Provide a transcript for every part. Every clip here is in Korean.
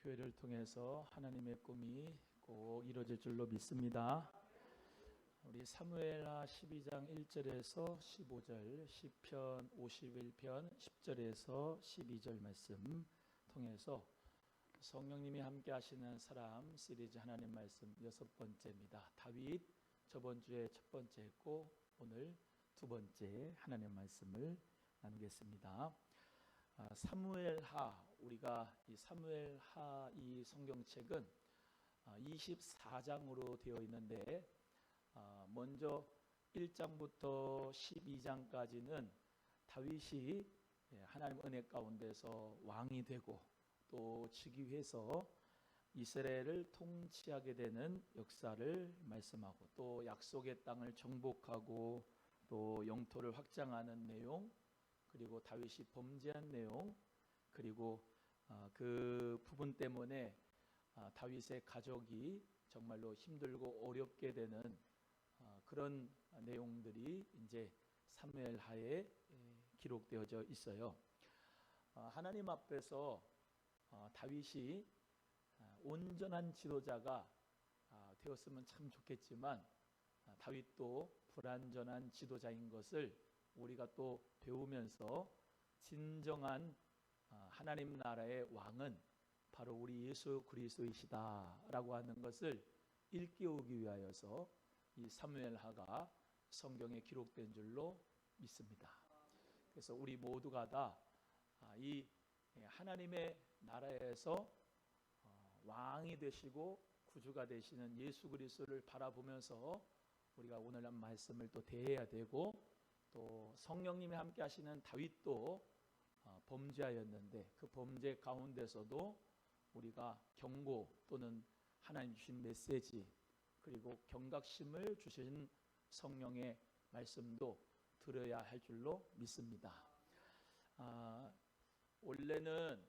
교회를 통해서 하나님의 꿈이 꼭 이루어질 줄로 믿습니다. 우리 사무엘하 12장 1절에서 15절, 시편 51편 10절에서 12절 말씀 통해서 성령님이 함께 하시는 사람 시리즈 하나님 말씀 6번째입니다. 다윗 저번 주에 첫 번째 했고 오늘 두 번째 하나님 말씀을 나누겠습니다. 사무엘하, 우리가 이 사무엘하 이 성경책은 24장으로 되어 있는데 먼저 1장부터 12장까지는 다윗이 하나님 은혜 가운데서 왕이 되고 또 즉위해서 이스라엘을 통치하게 되는 역사를 말씀하고 또 약속의 땅을 정복하고 또 영토를 확장하는 내용, 그리고 다윗이 범죄한 내용, 그리고 그 부분 때문에 다윗의 가족이 정말로 힘들고 어렵게 되는 그런 내용들이 이제 사무엘하에 기록되어져 있어요. 하나님 앞에서 다윗이 온전한 지도자가 되었으면 참 좋겠지만 다윗도 불완전한 지도자인 것을 우리가 또 배우면서 진정한 하나님 나라의 왕은 바로 우리 예수 그리스도이시다라고 하는 것을 일깨우기 위하여서 이 사무엘하가 성경에 기록된 줄로 믿습니다. 그래서 우리 모두가 다 이 하나님의 나라에서 왕이 되시고 구주가 되시는 예수 그리스도를 바라보면서 우리가 오늘 한 말씀을 또 대해야 되고, 또 성령님이 함께 하시는 다윗도 범죄하였는데 그 범죄 가운데서도 우리가 경고 또는 하나님 주신 메시지, 그리고 경각심을 주신 성령의 말씀도 들어야 할 줄로 믿습니다. 원래는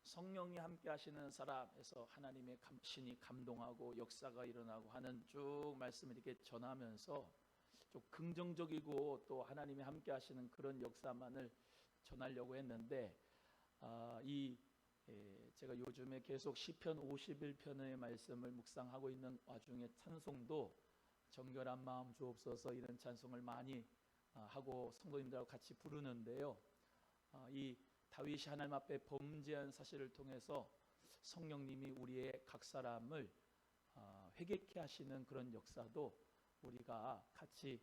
성령이 함께 하시는 사람에서 하나님의 신이 감동하고 역사가 일어나고 하는 쭉 말씀을 이렇게 전하면서 좀 긍정적이고 또 하나님이 함께 하시는 그런 역사만을 전하려고 했는데 제가 요즘에 계속 시편 51편의 말씀을 묵상하고 있는 와중에 찬송도 정결한 마음 주옵소서 이런 찬송을 많이 하고 성도님들하고 같이 부르는데요. 이 다윗이 하나님 앞에 범죄한 사실을 통해서 성령님이 우리의 각 사람을 회개케 하시는 그런 역사도 우리가 같이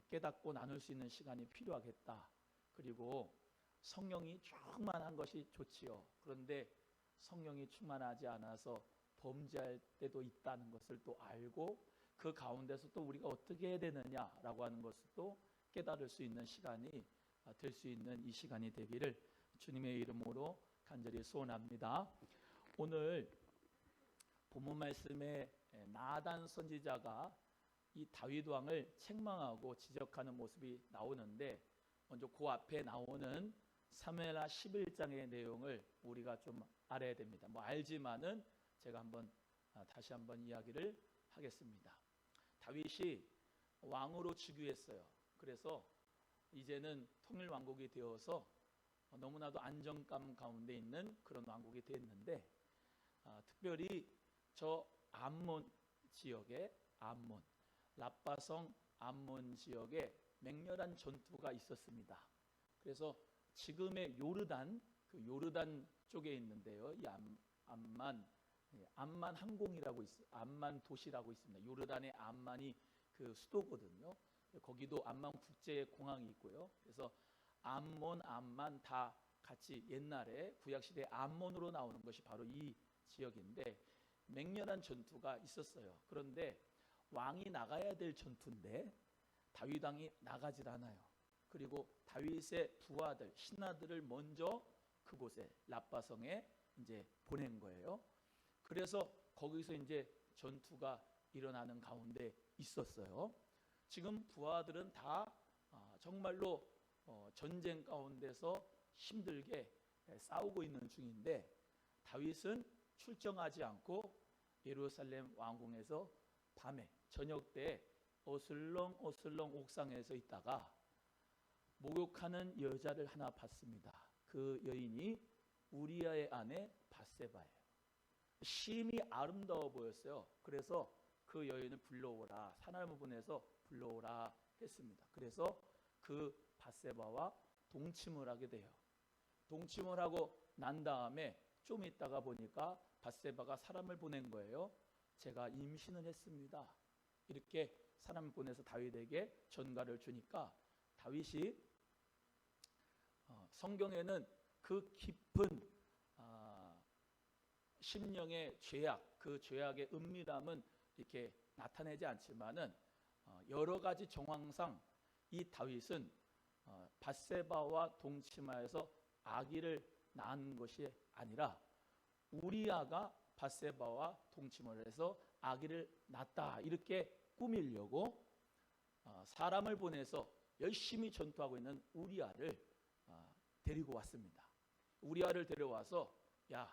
깨닫고 나눌 수 있는 시간이 필요하겠다. 그리고 성령이 충만한 것이 좋지요. 그런데 성령이 충만하지 않아서 범죄할 때도 있다는 것을 또 알고 그 가운데서 또 우리가 어떻게 해야 되느냐라고 하는 것을 또 깨달을 수 있는 시간이 될 수 있는 이 시간이 되기를 주님의 이름으로 간절히 소원합니다. 오늘 본문 말씀에 나단 선지자가 이 다윗 왕을 책망하고 지적하는 모습이 나오는데, 먼저 그 앞에 나오는 사무엘하 11장의 내용을 우리가 좀 알아야 됩니다. 알지만은 제가 다시 한번 이야기를 하겠습니다. 다윗이 왕으로 즉위했어요. 그래서 이제는 통일왕국이 되어서 너무나도 안정감 가운데 있는 그런 왕국이 됐는데, 특별히 저 암몬 지역에 라빠성 암몬 지역에 맹렬한 전투가 있었습니다. 그래서 지금의 요르단 쪽에 있는데요. 이 암만 항공이라고 있어요. 암만 도시라고 있습니다. 요르단의 암만이 그 수도거든요. 거기도 암만 국제공항이 있고요. 그래서 암만 다 같이 옛날에 구약시대 암몬으로 나오는 것이 바로 이 지역인데 맹렬한 전투가 있었어요. 그런데 왕이 나가야 될 전투인데 다윗 왕이 나가질 않아요. 그리고 다윗의 부하들, 신하들을 먼저 그곳에 라빠성에 이제 보낸 거예요. 그래서 거기서 이제 전투가 일어나는 가운데 있었어요. 지금 부하들은 다 정말로 전쟁 가운데서 힘들게 싸우고 있는 중인데 다윗은 출정하지 않고 예루살렘 왕궁에서 밤에 저녁 때 어슬렁 옥상에서 있다가 목욕하는 여자를 하나 봤습니다. 그 여인이 우리아의 아내 밧세바예요. 심히 아름다워 보였어요. 그래서 그 여인을 불러오라, 사람을 보내서 불러오라 했습니다. 그래서 그 밧세바와 동침을 하게 돼요. 동침을 하고 난 다음에 좀 있다가 보니까 밧세바가 사람을 보낸 거예요. 제가 임신을 했습니다. 이렇게 사람을 보내서 다윗에게 전가를 주니까 다윗이 성경에는 그 깊은 심령의 죄악, 그 죄악의 은밀함은 이렇게 나타내지 않지만은 여러 가지 정황상 이 다윗은 밧세바와 동침하여서 아기를 낳은 것이 아니라 우리아가 밧세바와 동침을 해서 아기를 낳았다, 이렇게 꾸미려고 사람을 보내서 열심히 전투하고 있는 우리아를 데리고 왔습니다. 우리아를 데려와서 야,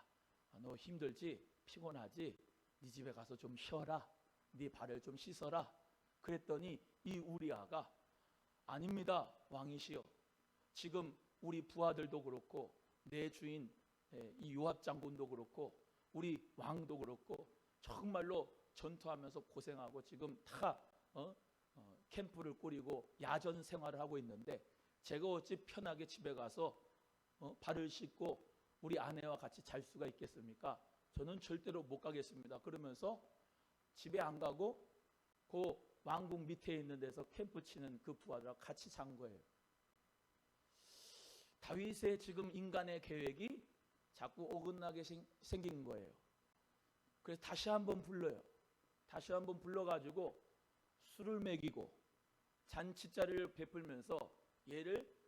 너 힘들지? 피곤하지? 네 집에 가서 좀 쉬어라. 네 발을 좀 씻어라. 그랬더니 이 우리아가 아닙니다, 왕이시여. 지금 우리 부하들도 그렇고 내 주인 이 요압 장군도 그렇고 우리 왕도 그렇고 정말로 전투하면서 고생하고 지금 다 캠프를 꾸리고 야전 생활을 하고 있는데 제가 어찌 편하게 집에 가서 발을 씻고 우리 아내와 같이 잘 수가 있겠습니까? 저는 절대로 못 가겠습니다. 그러면서 집에 안 가고 그 왕궁 밑에 있는 데서 캠프 치는 그 부하들하고 같이 잔 거예요. 다윗의 지금 인간의 계획이 자꾸 어긋나게 생긴 거예요. 그래서 다시 한번 불러요. 다시 한번 불러가지고 술을 먹이고 잔치자리를 베풀면서 얘를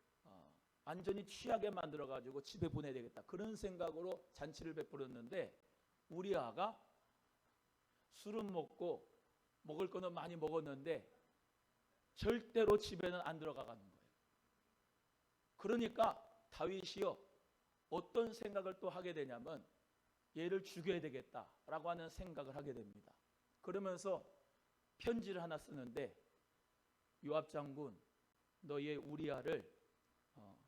완전히 취하게 만들어가지고 집에 보내야 되겠다, 그런 생각으로 잔치를 베풀었는데 우리아가 술은 먹고 먹을 거는 많이 먹었는데 절대로 집에는 안 들어가는 거예요. 그러니까 다윗이요, 어떤 생각을 또 하게 되냐면 얘를 죽여야 되겠다라고 하는 생각을 하게 됩니다. 그러면서 편지를 하나 쓰는데 요압 장군, 너의 우리아를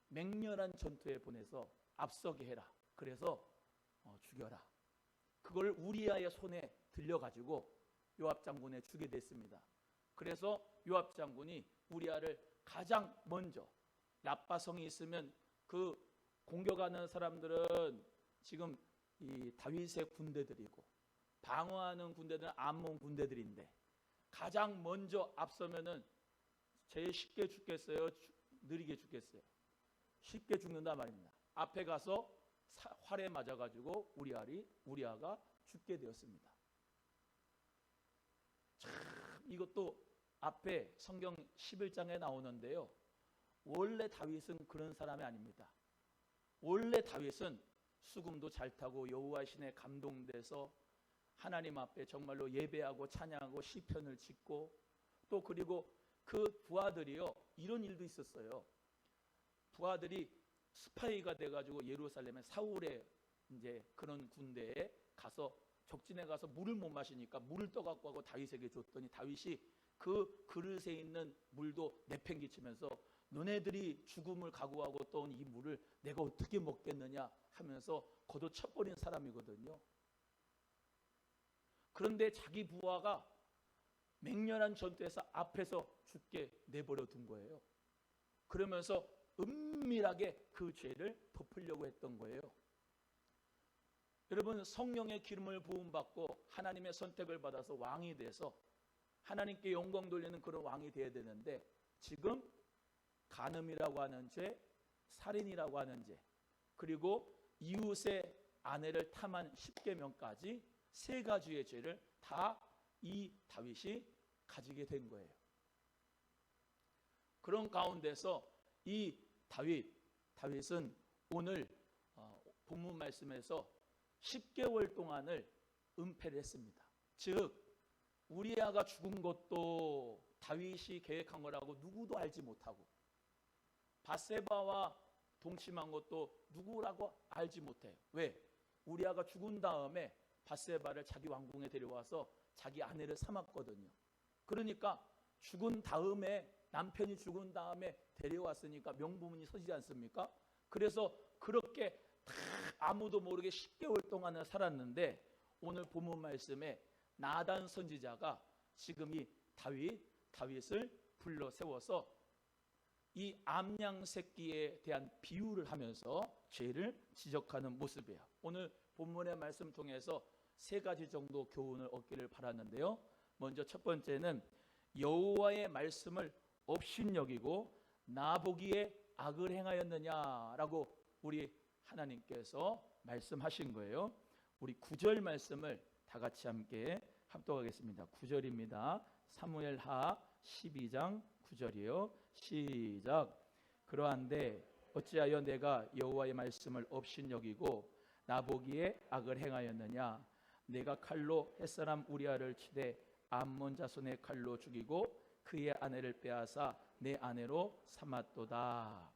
맹렬한 전투에 보내서 앞서게 해라. 그래서 죽여라. 그걸 우리아의 손에 들려가지고 요압 장군에 주게 됐습니다. 그래서 요압 장군이 우리아를 가장 먼저, 라빠성이 있으면 그 공격하는 사람들은 지금 이 다윗의 군대들이고 방어하는 군대들은 암몬 군대들인데 가장 먼저 앞서면은 제일 쉽게 죽겠어요? 느리게 죽겠어요? 쉽게 죽는다 말입니다. 앞에 가서 활에 맞아가지고 우리아가 죽게 되었습니다. 참, 이것도 앞에 성경 11장에 나오는데요. 원래 다윗은 그런 사람이 아닙니다. 원래 다윗은 수금도 잘 타고 여호와 신에 감동돼서 하나님 앞에 정말로 예배하고 찬양하고 시편을 짓고 또 그리고 그 부하들이요, 이런 일도 있었어요. 부하들이 스파이가 돼가지고 예루살렘에 사울의 이제 그런 군대에 가서 적진에 가서 물을 못 마시니까 물을 떠갖고 하고 다윗에게 줬더니 다윗이 그 그릇에 있는 물도 내팽개치면서 너네들이 죽음을 각오하고 떠온 이 물을 내가 어떻게 먹겠느냐 하면서 걷어쳐버린 사람이거든요. 그런데 자기 부하가 맹렬한 전투에서 앞에서 죽게 내버려 둔 거예요. 그러면서 은밀하게 그 죄를 덮으려고 했던 거예요. 여러분, 성령의 기름을 부음받고 하나님의 선택을 받아서 왕이 돼서 하나님께 영광 돌리는 그런 왕이 돼야 되는데 지금 간음이라고 하는 죄, 살인이라고 하는 죄, 그리고 이웃의 아내를 탐한 10계명까지 세 가지의 죄를 다 이 다윗이 가지게 된 거예요. 그런 가운데서 이 다윗은 오늘 본문 말씀에서 10개월 동안을 은폐를 했습니다. 즉 우리아가 죽은 것도 다윗이 계획한 거라고 누구도 알지 못하고 밧세바와 동침한 것도 누구라고 알지 못해요. 왜? 우리아가 죽은 다음에 밧세바를 자기 왕궁에 데려와서 자기 아내를 삼았거든요. 그러니까 죽은 다음에, 남편이 죽은 다음에 데려왔으니까 명분이 서지 않습니까? 그래서 그렇게 다 아무도 모르게 10개월 동안을 살았는데 오늘 본문 말씀에 나단 선지자가 지금 이 다윗을 불러 세워서 이 암양 새끼에 대한 비유를 하면서 죄를 지적하는 모습이에요. 오늘 본문의 말씀 통해서 세 가지 정도 교훈을 얻기를 바랐는데요. 먼저 첫 번째는 여호와의 말씀을 업신여기고 나보기에 악을 행하였느냐라고 우리 하나님께서 말씀하신 거예요. 우리 9절 말씀을 다 같이 함께 합독하겠습니다. 9절입니다. 사무엘하 12장 9절이에요. 시작. 그러한데 어찌하여 내가 여호와의 말씀을 업신여기고 나보기에 악을 행하였느냐. 내가 칼로 햇사람 우리아를 치되 암몬 자손의 칼로 죽이고 그의 아내를 빼앗아 내 아내로 삼았도다.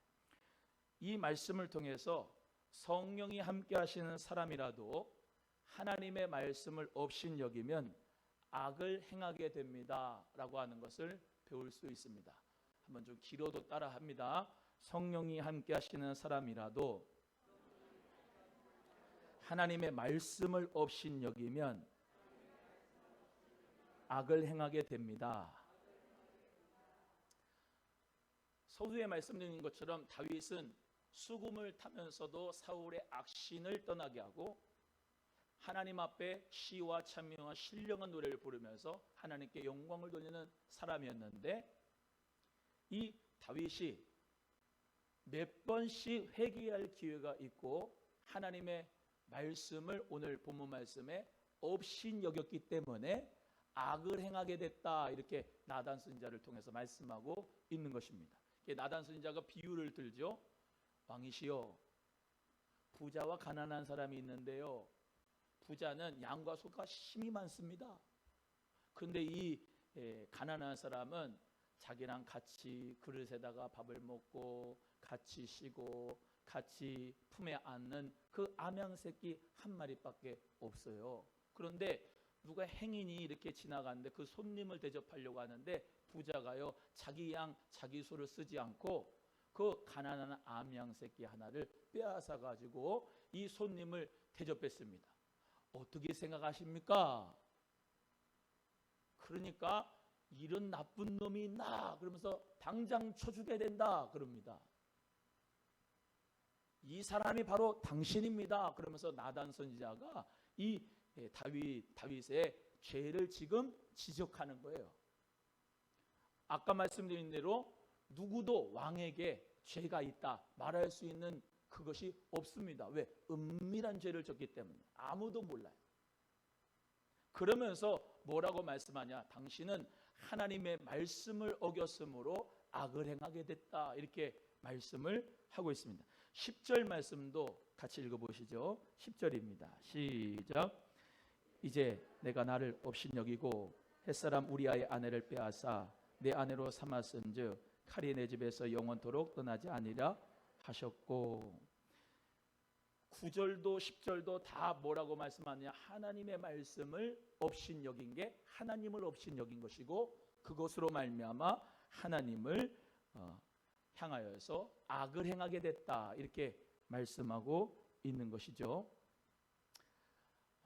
이 말씀을 통해서 성령이 함께 하시는 사람이라도 하나님의 말씀을 업신여기면 악을 행하게 됩니다 라고 하는 것을 배울 수 있습니다. 한번 좀 길어도 따라 합니다. 성령이 함께 하시는 사람이라도 하나님의 말씀을 업신여기면 악을 행하게 됩니다. 서두에 말씀드린 것처럼 다윗은 수금을 타면서도 사울의 악신을 떠나게 하고 하나님 앞에 시와 찬미와 신령한 노래를 부르면서 하나님께 영광을 돌리는 사람이었는데, 이 다윗이 몇 번씩 회개할 기회가 있고 하나님의 말씀을 오늘 본문 말씀에 업신여겼기 때문에 악을 행하게 됐다, 이렇게 나단 선지자를 통해서 말씀하고 있는 것입니다. 나단 선지자가 비유를 들죠. 왕이시여, 부자와 가난한 사람이 있는데요, 부자는 양과 소가 힘이 많습니다. 그런데 이 가난한 사람은 자기랑 같이 그릇에다가 밥을 먹고 같이 쉬고 같이 품에 안는 그 암양새끼 한 마리밖에 없어요. 그런데 누가 행인이 이렇게 지나가는데 그 손님을 대접하려고 하는데 부자가요, 자기 양 자기 소를 쓰지 않고 그 가난한 암양새끼 하나를 빼앗아 가지고 이 손님을 대접했습니다. 어떻게 생각하십니까? 그러니까 이런 나쁜 놈이 있나 그러면서 당장 쳐주게 된다 그럽니다. 이 사람이 바로 당신입니다 그러면서 나단 선지자가 이 다윗의 죄를 지금 지적하는 거예요. 아까 말씀드린 대로 누구도 왕에게 죄가 있다 말할 수 있는 그것이 없습니다. 왜? 은밀한 죄를 졌기 때문에 아무도 몰라요. 그러면서 뭐라고 말씀하냐? 당신은 하나님의 말씀을 어겼으므로 악을 행하게 됐다, 이렇게 말씀을 하고 있습니다. 10절 말씀도 같이 읽어보시죠. 10절입니다. 시작. 이제 내가 나를 업신여기고 햇사람 우리아의 아내를 빼앗아 내 아내로 삼았은즉 칼이 내 집에서 영원토록 떠나지 아니라 하셨고, 9절도 10절도 다 뭐라고 말씀하느냐? 하나님의 말씀을 업신여긴 게 하나님을 업신여긴 것이고 그것으로 말미암아 하나님을 향하여서 악을 행하게 됐다, 이렇게 말씀하고 있는 것이죠.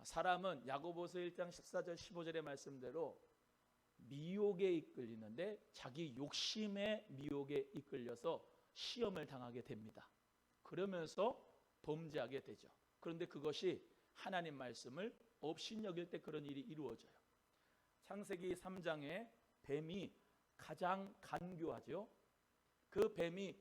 사람은 야고보서 1장 14절 15절의 말씀대로 미혹에 이끌리는데 자기 욕심의 미혹에 이끌려서 시험을 당하게 됩니다. 그러면서 범죄하게 되죠. 그런데 그것이 하나님 말씀을 업신여길 때 그런 일이 이루어져요. 창세기 3장에 뱀이 가장 간교하죠. 그 뱀이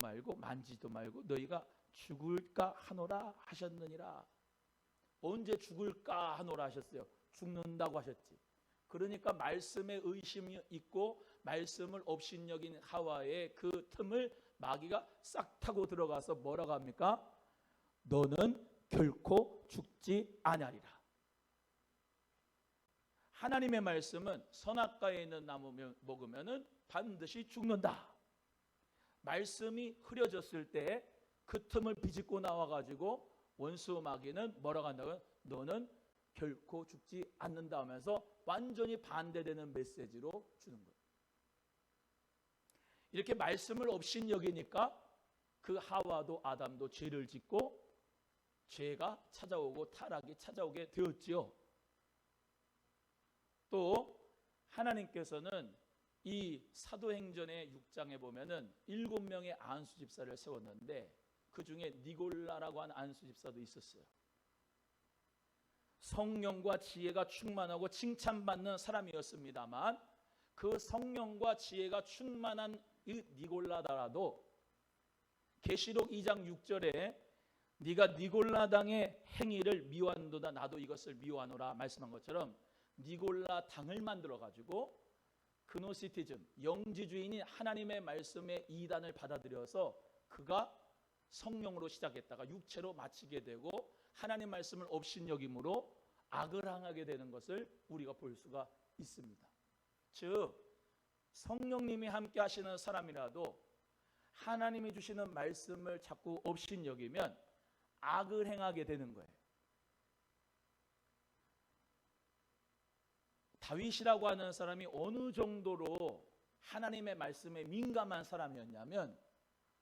말고 만지도 말고 너희가 죽을까 하노라 하셨느니라. 언제 죽을까 하노라 하셨어요? 죽는다고 하셨지. 그러니까 말씀에 의심이 있고 말씀을 업신여긴 하와의 그 틈을 마귀가 싹 타고 들어가서 뭐라고 합니까? 너는 결코 죽지 아니하리라. 하나님의 말씀은 선악과에 있는 나무 먹으면 반드시 죽는다. 말씀이 흐려졌을 때 그 틈을 비집고 나와가지고 원수 마귀는 뭐라고 한다고요? 너는 결코 죽지 않는다 하면서 완전히 반대되는 메시지로 주는 거예요. 이렇게 말씀을 업신여기니까 그 하와도 아담도 죄를 짓고 죄가 찾아오고 타락이 찾아오게 되었지요. 또 하나님께서는 이 사도행전의 6장에 보면은 7명의 안수 집사를 세웠는데 그 중에 니골라라고 하는 안수 집사도 있었어요. 성령과 지혜가 충만하고 칭찬받는 사람이었습니다만 그 성령과 지혜가 충만한 이 니골라더라도 계시록 2장 6절에 네가 니골라 당의 행위를 미워하는도다 나도 이것을 미워하노라 말씀한 것처럼 니골라 당을 만들어 가지고 그노시티즘 영지주의인이 하나님의 말씀의 이단을 받아들여서 그가 성령으로 시작했다가 육체로 마치게 되고 하나님 말씀을 업신여김으로 악을 행하게 되는 것을 우리가 볼 수가 있습니다. 즉 성령님이 함께 하시는 사람이라도 하나님이 주시는 말씀을 자꾸 업신여기면 악을 행하게 되는 거예요. 다윗이라고 하는 사람이 어느 정도로 하나님의 말씀에 민감한 사람이었냐면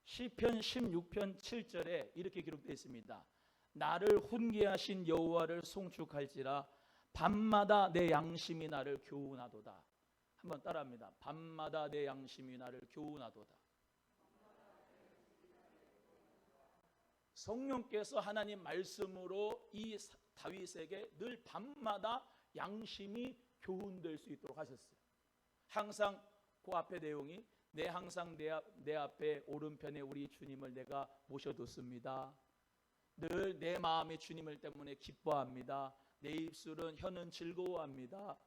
시편 16편 7절에 이렇게 기록되어 있습니다. 나를 훈계하신 여호와를 송축할지라 밤마다 내 양심이 나를 교훈하도다. 한번 따라합니다. 밤마다 내 양심이 나를 교훈하도다. 성령께서 하나님 말씀으로 이 다윗에게 늘 밤마다 양심이 교훈될 수 있도록 하셨어요. 항상 그 앞에 내용이 항상 내 앞에 오른편에 우리 주님을 내가 모셔뒀습니다. 늘 내 마음이 주님을 때문에 기뻐합니다. 내 입술은 혀는 즐거워합니다.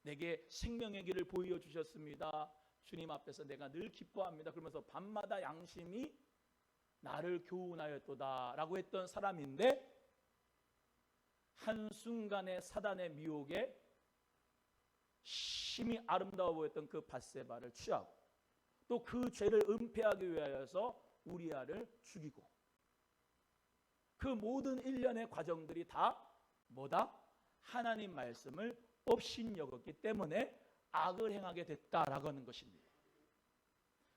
내게 생명의 길을 보여주셨습니다. 주님 앞에서 내가 늘 기뻐합니다. 그러면서 밤마다 양심이 나를 교훈하였도다 라고 했던 사람인데 한순간의 사단의 미혹에 심히 아름다워 보였던 그 밧세바를 취하고 또 그 죄를 은폐하기 위하여서 우리아를 죽이고 그 모든 일련의 과정들이 다 뭐다? 하나님 말씀을 업신여겼기 때문에 악을 행하게 됐다라고 하는 것입니다.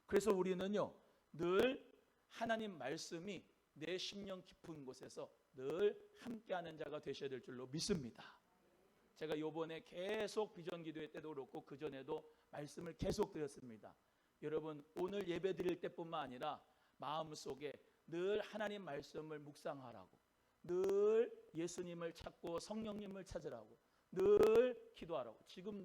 그래서 우리는요 늘 하나님 말씀이 내 심령 깊은 곳에서 늘 함께하는 자가 되셔야 될 줄로 믿습니다. 제가 요번에 계속 비전기도회 때도 그렇고 그전에도 말씀을 계속 드렸습니다. 여러분 오늘 예배 드릴 때뿐만 아니라 마음속에 늘 하나님 말씀을 묵상하라고 늘 예수님을 찾고 성령님을 찾으라고 늘 기도하라고 지금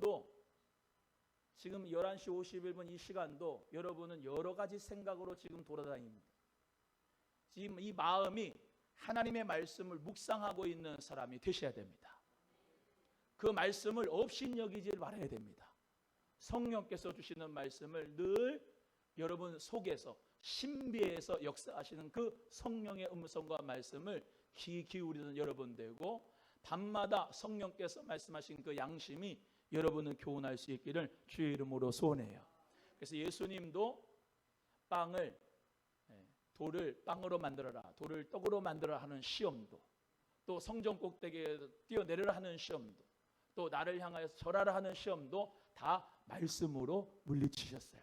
11시 51분 이 시간도 여러분은 여러 가지 생각으로 지금 돌아다닙니다. 지금 이 마음이 하나님의 말씀을 묵상하고 있는 사람이 되셔야 됩니다. 그 말씀을 업신여기지 말아야 됩니다. 성령께서 주시는 말씀을 늘 여러분 속에서 신비에서 역사하시는 그 성령의 음성과 말씀을 귀 기울이는 여러분 되고 밤마다 성령께서 말씀하신 그 양심이 여러분을 교훈할 수 있기를 주의 이름으로 소원해요. 그래서 예수님도 돌을 빵으로 만들어라, 돌을 떡으로 만들어라 하는 시험도, 또 성전 꼭대기에 뛰어내려라 하는 시험도, 또 나를 향하여서 절하라 하는 시험도 다 말씀으로 물리치셨어요.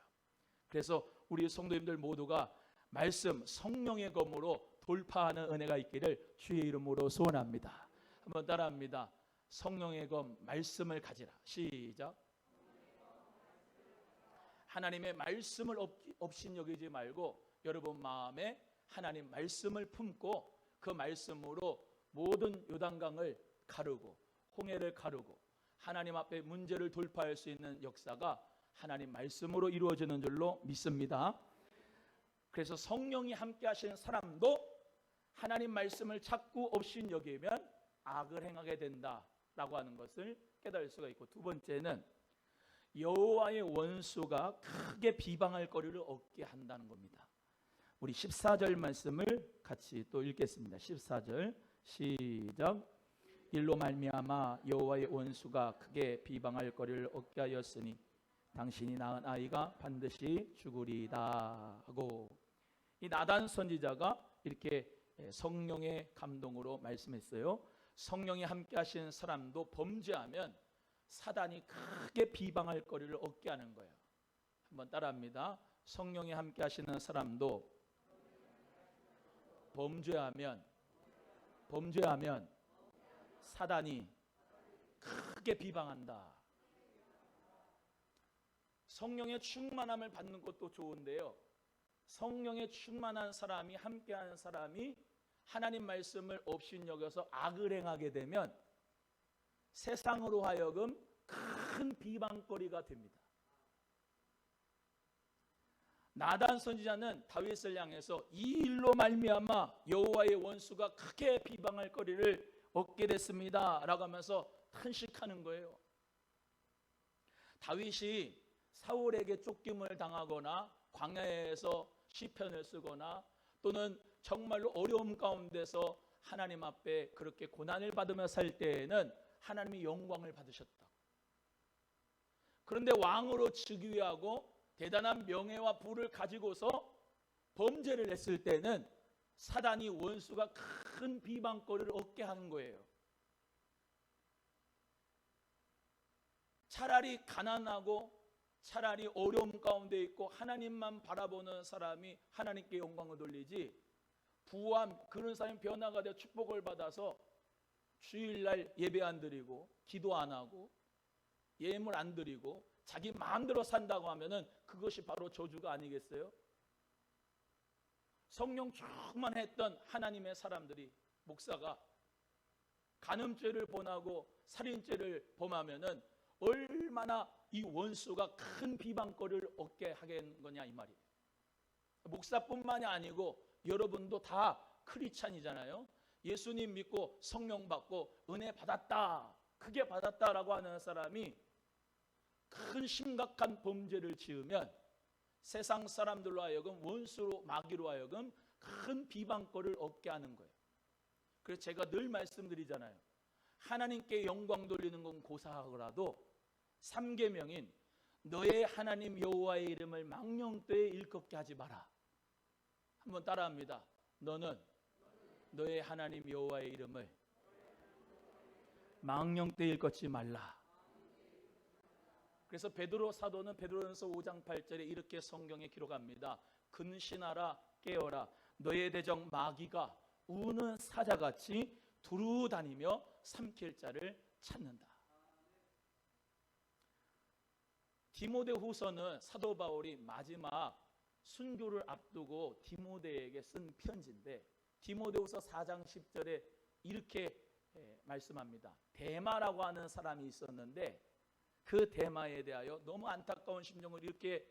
그래서 우리 성도님들 모두가 말씀 성령의 검으로 돌파하는 은혜가 있기를 주의 이름으로 소원합니다. 한번 따라합니다. 성령의 검 말씀을 가지라. 시작. 하나님의 말씀을 업신여기지 말고 여러분 마음에 하나님 말씀을 품고 그 말씀으로 모든 요단강을 가르고 홍해를 가르고 하나님 앞에 문제를 돌파할 수 있는 역사가 하나님 말씀으로 이루어지는 줄로 믿습니다. 그래서 성령이 함께 하시는 사람도 하나님 말씀을 자꾸 업신여기면 악을 행하게 된다라고 하는 것을 깨달을 수가 있고, 두 번째는 여호와의 원수가 크게 비방할 거리를 얻게 한다는 겁니다. 우리 14절 말씀을 같이 또 읽겠습니다. 14절 시작. 일로 말미암아 여호와의 원수가 크게 비방할 거리를 얻게 하였으니 당신이 낳은 아이가 반드시 죽으리다 하고, 이 나단 선지자가 이렇게 성령의 감동으로 말씀했어요. 성령이 함께 하시는 사람도 범죄하면 사단이 크게 비방할 거리를 얻게 하는 거예요. 한번 따라합니다. 성령이 함께 하시는 사람도 범죄하면 사단이 크게 비방한다. 성령의 충만함을 받는 것도 좋은데요, 성령의 충만한 사람이, 함께하는 사람이 하나님 말씀을 업신여겨서 악을 행하게 되면 세상으로 하여금 큰 비방거리가 됩니다. 나단 선지자는 다윗을 향해서 이 일로 말미암아 여호와의 원수가 크게 비방할 거리를 얻게 됐습니다 라고 하면서 탄식하는 거예요. 다윗이 사울에게 쫓김을 당하거나 광야에서 시편을 쓰거나 또는 정말로 어려움 가운데서 하나님 앞에 그렇게 고난을 받으며 살 때에는 하나님이 영광을 받으셨다. 그런데 왕으로 즉위하고 대단한 명예와 부를 가지고서 범죄를 했을 때는 사단이, 원수가 큰 비방거리를 얻게 하는 거예요. 차라리 가난하고 차라리 어려움 가운데 있고 하나님만 바라보는 사람이 하나님께 영광을 돌리지, 부한 그런 사람이 변화가 되어 축복을 받아서 주일날 예배 안 드리고 기도 안 하고 예물 안 드리고 자기 마음대로 산다고 하면은 그것이 바로 저주가 아니겠어요? 성령 충만했던 하나님의 사람들이, 목사가 간음죄를 범하고 살인죄를 범하면은 얼마나 이 원수가 큰 비방거리를 얻게 하겠는 거냐 이 말이에요. 목사뿐만이 아니고 여러분도 다 크리스찬이잖아요. 예수님 믿고 성령 받고 은혜 받았다, 크게 받았다라고 하는 사람이 큰 심각한 범죄를 지으면 세상 사람들로 하여금, 원수로, 마귀로 하여금 큰 비방거리를 얻게 하는 거예요. 그래서 제가 늘 말씀드리잖아요. 하나님께 영광 돌리는 건 고사하더라도 3계명인 너의 하나님 여호와의 이름을 망령되이 일컫게 하지 마라. 한번 따라합니다. 너는 너의 하나님 여호와의 이름을 망령되이 일컫지 말라. 그래서 베드로 사도는 베드로전서 5장 8절에 이렇게 성경에 기록합니다. 근신하라, 깨어라. 너의 대적 마귀가 우는 사자같이 두루 다니며 삼킬 자를 찾는다. 디모데후서는 사도 바울이 마지막 순교를 앞두고 디모데에게 쓴 편지인데, 디모데후서 4장 10절에 이렇게 말씀합니다. 데마라고 하는 사람이 있었는데 그 데마에 대하여 너무 안타까운 심정을 이렇게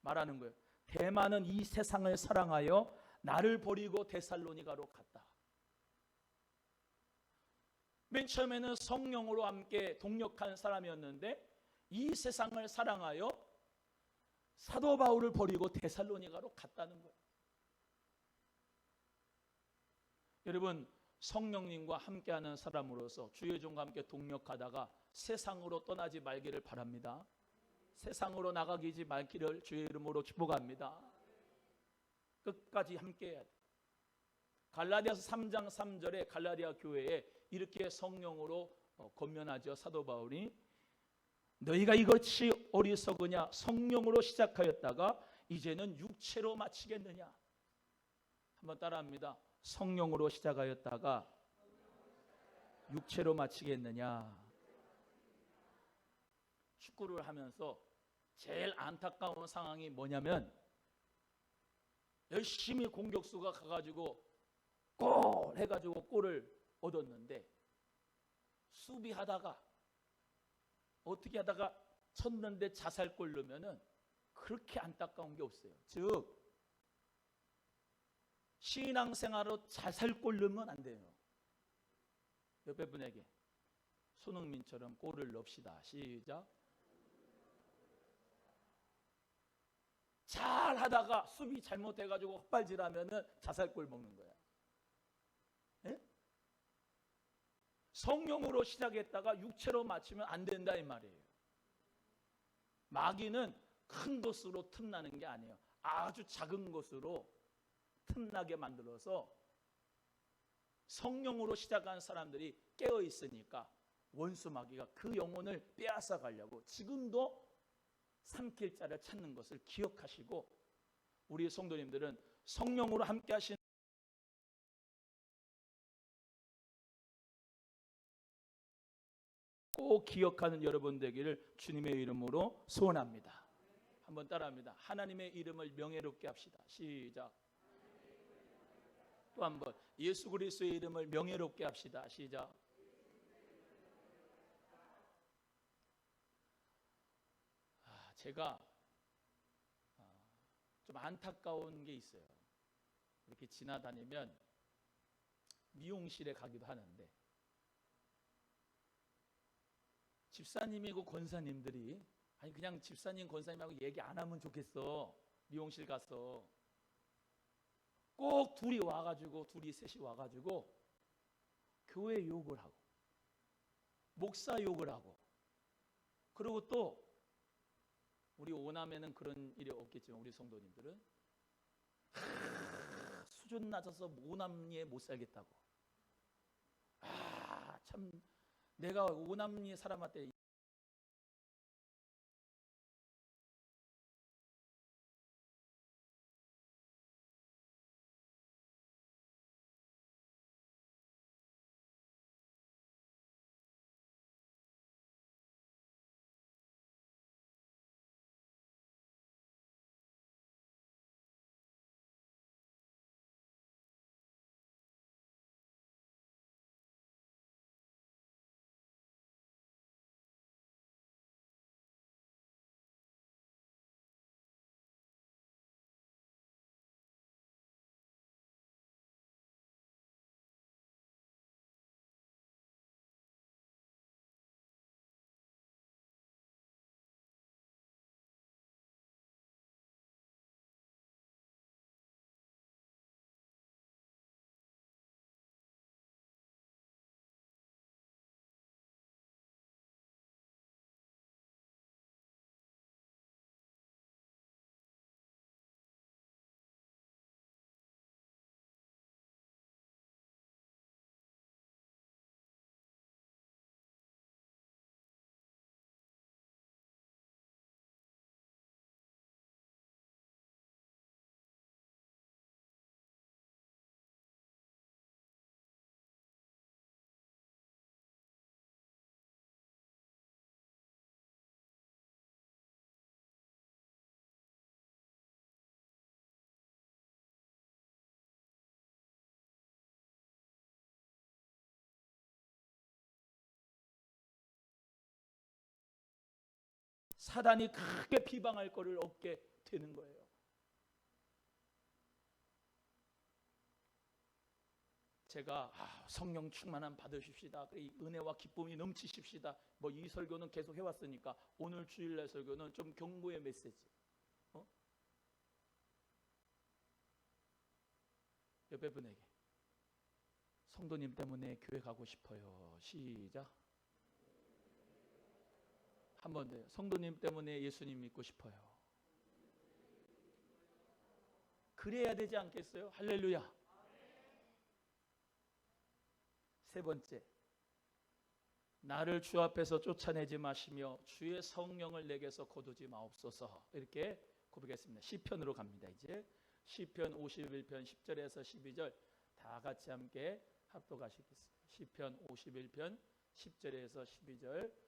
말하는 거예요. 데마는 이 세상을 사랑하여 나를 버리고 데살로니가로 갔다. 맨 처음에는 성령으로 함께 동력한 사람이었는데 이 세상을 사랑하여 사도 바울을 버리고 데살로니가로 갔다는 거예요. 여러분, 성령님과 함께하는 사람으로서 주의 종과 함께 동력하다가 세상으로 떠나지 말기를 바랍니다. 세상으로 나가기지 말기를 주의 이름으로 축복합니다. 끝까지 함께해야 돼. 갈라디아서 3장 3절에 갈라디아 교회에 이렇게 성령으로 권면하죠. 사도 바울이 너희가 이것이 어리석으냐, 성령으로 시작하였다가 이제는 육체로 마치겠느냐. 한번 따라합니다. 성령으로 시작하였다가 육체로 마치겠느냐. 축구를 하면서 제일 안타까운 상황이 뭐냐면 열심히 공격수가 가가지고 골 해가지고 골을 얻었는데 수비하다가 어떻게 하다가 쳤는데 자살골 넣으면은 그렇게 안타까운 게 없어요. 즉 신앙생활로 자살골 넣으면 안 돼요. 옆에 분에게 손흥민처럼 골을 넣읍시다. 시작. 잘 하다가 수비 잘못해가지고 헛발질하면은 자살골 먹는 거야. 예? 성령으로 시작했다가 육체로 마치면 안 된다 이 말이에요. 마귀는 큰 것으로 틈나는 게 아니에요. 아주 작은 것으로 틈나게 만들어서 성령으로 시작한 사람들이 깨어 있으니까 원수 마귀가 그 영혼을 빼앗아 가려고 지금도 삼킬 자를 찾는 것을 기억하시고, 우리 성도님들은 성령으로 함께 하시는 꼭 기억하는 여러분 되기를 주님의 이름으로 소원합니다. 한번 따라합니다. 하나님의 이름을 명예롭게 합시다. 시작. 또 한번 예수 그리스도의 이름을 명예롭게 합시다. 시작. 제가 좀 안타까운 게 있어요. 이렇게 지나다니면 미용실에 가기도 하는데 집사님이고 권사님들이, 아니 그냥 집사님 권사님하고 얘기 안 하면 좋겠어. 미용실 가서 꼭 둘이 셋이 와가지고 교회 욕을 하고 목사 욕을 하고, 그리고 또 우리 오남에는 그런 일이 없겠지만 우리 성도님들은 수준 낮아서 오남리에 못 살겠다고, 참 내가 오남리 사람한테 사단이 크게 비방할 거를 얻게 되는 거예요. 제가 성령 충만함 받으십시다, 이 은혜와 기쁨이 넘치십시다, 뭐 이 설교는 계속 해왔으니까 오늘 주일날 설교는 좀 경고의 메시지. 옆에 분에게 성도님 때문에 교회 가고 싶어요. 시작. 한 번 더요. 성도님 때문에 예수님 믿고 싶어요. 그래야 되지 않겠어요? 할렐루야. 세 번째, 나를 주 앞에서 쫓아내지 마시며 주의 성령을 내게서 거두지 마옵소서. 이렇게 고백했습니다. 시편으로 갑니다. 이제 시편 51편 10절에서 12절 다 같이 함께 합독하시겠습니다. 시편 51편 10절에서 12절,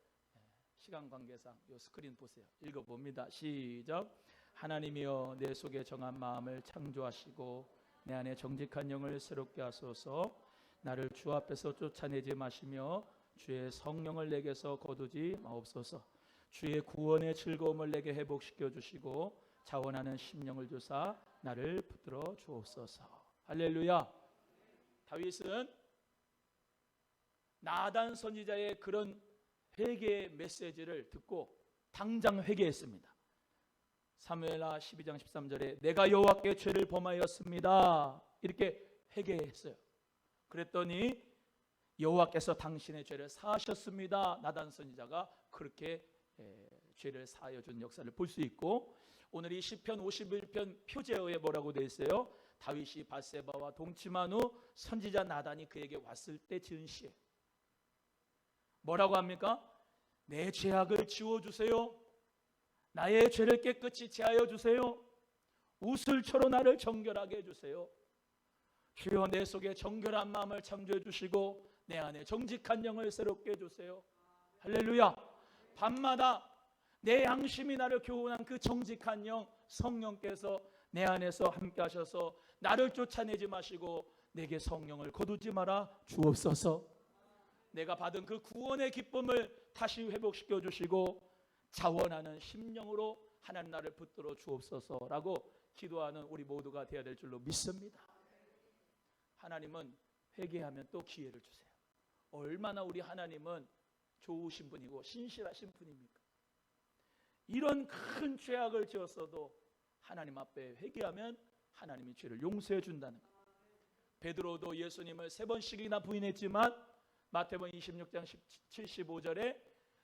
시간 관계상 이 스크린 보세요. 읽어봅니다. 시작. 하나님이여 내 속에 정한 마음을 창조하시고 내 안에 정직한 영을 새롭게 하소서. 나를 주 앞에서 쫓아내지 마시며 주의 성령을 내게서 거두지 마옵소서. 주의 구원의 즐거움을 내게 회복시켜 주시고 자원하는 심령을 주사 나를 붙들어 주옵소서. 할렐루야. 다윗은 나단 선지자의 그런 회개의 메시지를 듣고 당장 회개했습니다. 사무엘하 12장 13절에 내가 여호와께 죄를 범하였습니다, 이렇게 회개했어요. 그랬더니 여호와께서 당신의 죄를 사하셨습니다. 나단 선지자가 그렇게 죄를 사하여 준 역사를 볼 수 있고, 오늘 이 시편 51편 표제어에 뭐라고 되어 있어요? 다윗이 밧세바와 동침한 후 선지자 나단이 그에게 왔을 때 지은 시예요. 뭐라고 합니까? 내 죄악을 지워주세요. 나의 죄를 깨끗이 제하여 주세요. 우슬초로 나를 정결하게 해주세요. 주여, 내 속에 정결한 마음을 창조해 주시고 내 안에 정직한 영을 새롭게 해주세요. 할렐루야. 밤마다 내 양심이 나를 교훈한 그 정직한 영, 성령께서 내 안에서 함께 하셔서 나를 쫓아내지 마시고 내게 성령을 거두지 마라 주옵소서. 내가 받은 그 구원의 기쁨을 다시 회복시켜 주시고 자원하는 심령으로 하나님 나를 붙들어 주옵소서라고 기도하는 우리 모두가 되어야 될 줄로 믿습니다. 하나님은 회개하면 또 기회를 주세요. 얼마나 우리 하나님은 좋으신 분이고 신실하신 분입니까? 이런 큰 죄악을 지었어도 하나님 앞에 회개하면 하나님이 죄를 용서해 준다는 것. 베드로도 예수님을 3번씩이나 부인했지만 마태복음 26장 75절에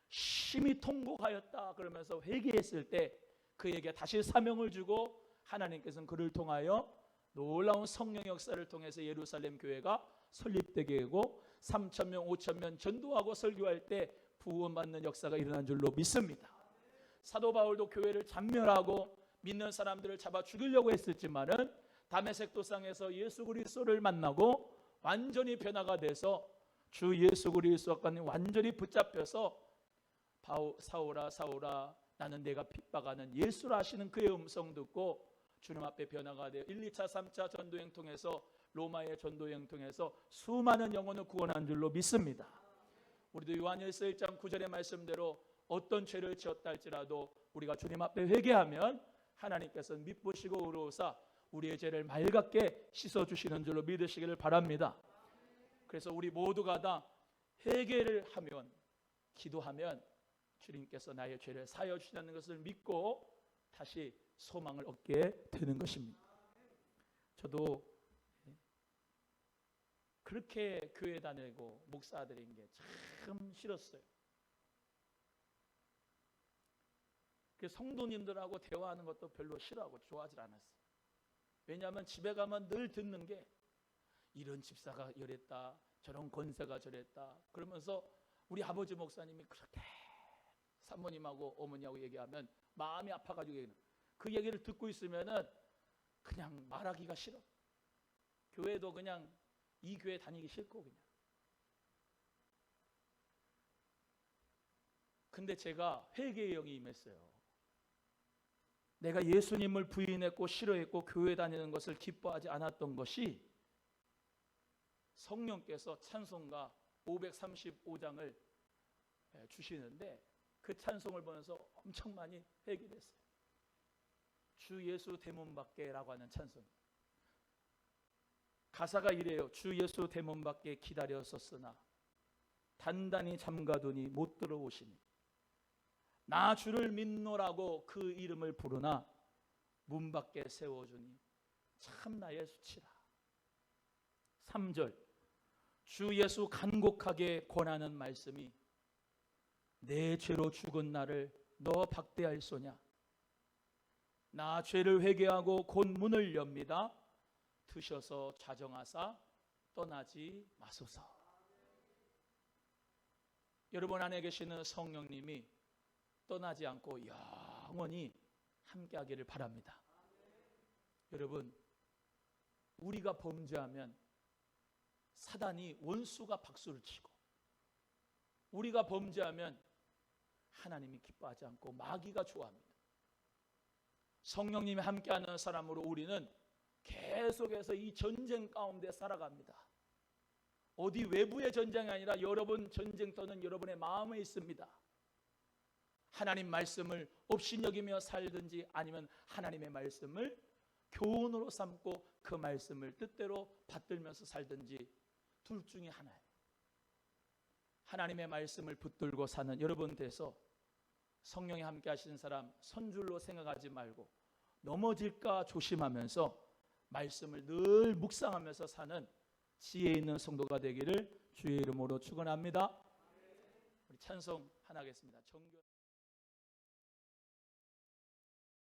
심히 통곡하였다 그러면서 회개했을 때 그에게 다시 사명을 주고 하나님께서는 그를 통하여 놀라운 성령 역사를 통해서 예루살렘 교회가 설립되게 하고 3,000명 5,000명 전도하고 설교할 때 부원받는 역사가 일어난 줄로 믿습니다. 사도 바울도 교회를 잔멸하고 믿는 사람들을 잡아 죽이려고 했었지만은 다메섹 도상에서 예수 그리스도를 만나고 완전히 변화가 돼서 주 예수 그리스도와 완전히 붙잡혀서 사울아 사울아 나는 내가 핍박하는 예수라 하시는 그의 음성 듣고 주님 앞에 변화가 되어 1, 2차, 3차 전도행 통해서 로마의 전도행 통해서 수많은 영혼을 구원한 줄로 믿습니다. 우리도 요한일서 1장 9절의 말씀대로 어떤 죄를 지었다 할지라도 우리가 주님 앞에 회개하면 하나님께서 미쁘시고 의로우사 우리의 죄를 맑게 씻어주시는 줄로 믿으시기를 바랍니다. 그래서 우리 모두가 다 회개를 하면, 기도하면 주님께서 나의 죄를 사하여 주시는 것을 믿고 다시 소망을 얻게 되는 것입니다. 저도 그렇게 교회 다니고 목사 드린 게 참 싫었어요. 성도님들하고 대화하는 것도 별로 싫어하고 좋아하지 않았어요. 왜냐하면 집에 가면 늘 듣는 게 이런 집사가 이랬다, 저런 권세가 저랬다 그러면서 우리 아버지 목사님이 그렇게 사모님하고 어머니하고 얘기하면 마음이 아파가지고 그 얘기를 듣고 있으면은 그냥 말하기가 싫어. 교회도 그냥 이 교회 다니기 싫고 그냥. 근데 제가 회개의 영이 임했어요. 내가 예수님을 부인했고 싫어했고 교회 다니는 것을 기뻐하지 않았던 것이 성령께서 찬송가 535장을 주시는데 그 찬송을 보면서 엄청 많이 회개됐어요. 주 예수 대문 밖에라고 하는 찬송. 가사가 이래요. 주 예수 대문 밖에 기다렸었으나 단단히 잠가두니 못 들어오시니 나 주를 믿노라고 그 이름을 부르나 문 밖에 세워주니 참 나의 수치라. 3절 주 예수 간곡하게 권하는 말씀이 내 죄로 죽은 나를 너 박대할 소냐. 나 죄를 회개하고 곧 문을 엽니다. 드셔서 자정하사 떠나지 마소서. 여러분 안에 계시는 성령님이 떠나지 않고 영원히 함께하기를 바랍니다. 여러분, 우리가 범죄하면 사단이 원수가 박수를 치고 우리가 범죄하면 하나님이 기뻐하지 않고 마귀가 좋아합니다. 성령님이 함께하는 사람으로 우리는 계속해서 이 전쟁 가운데 살아갑니다. 어디 외부의 전쟁이 아니라 여러분 전쟁터는 여러분의 마음에 있습니다. 하나님 말씀을 업신여기며 살든지 아니면 하나님의 말씀을 교훈으로 삼고 그 말씀을 뜻대로 받들면서 살든지 둘 중에 하나예요. 하나님의 말씀을 붙들고 사는 여러분 돼서 성령이 함께 하시는 사람 선줄로 생각하지 말고 넘어질까 조심하면서 말씀을 늘 묵상하면서 사는 지혜 있는 성도가 되기를 주의 이름으로 축원합니다. 우리 찬송 하나 하겠습니다.